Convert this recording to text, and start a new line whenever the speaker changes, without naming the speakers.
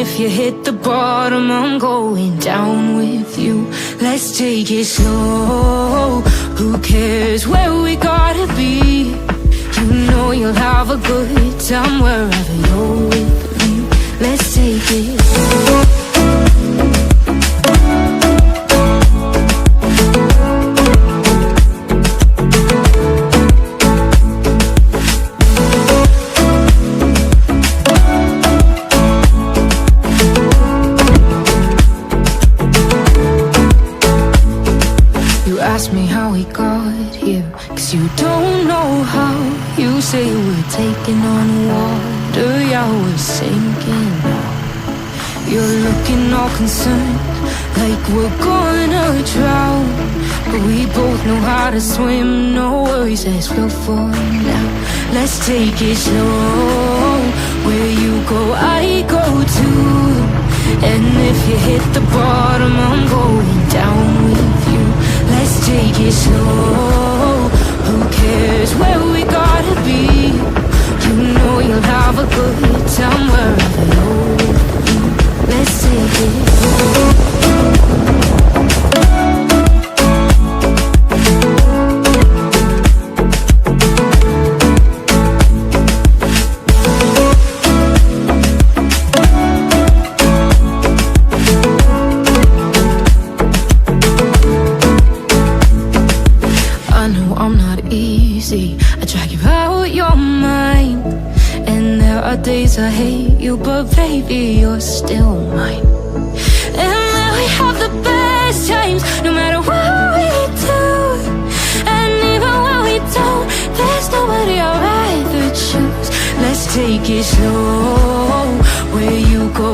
if you hit the bottom, I'm going down with you. Let's take it slow. Who cares where we gotta be? You know you'll have a good time wherever you're with me. Let's take it slow. Ask me how we got here, 'cause you don't know how. You say we're taking on water, yeah, we're sinking now. You're looking all concerned, like we're gonna drown. But we both know how to swim, no worries, let's float for now. Let's take it slow. Where you go, I go too. And if you hit the bottom, I'm going down with you. Let's take it slow. Who cares where we gotta be? You know you'll have a good time wherever you're with me. Let's take it slow. I drag you out your mind, and there are days I hate you, but baby, you're still mine. And then we have the best times, no matter what we do. And even when we don't, there's nobody I'd rather choose. Let's take it slow. Where you go,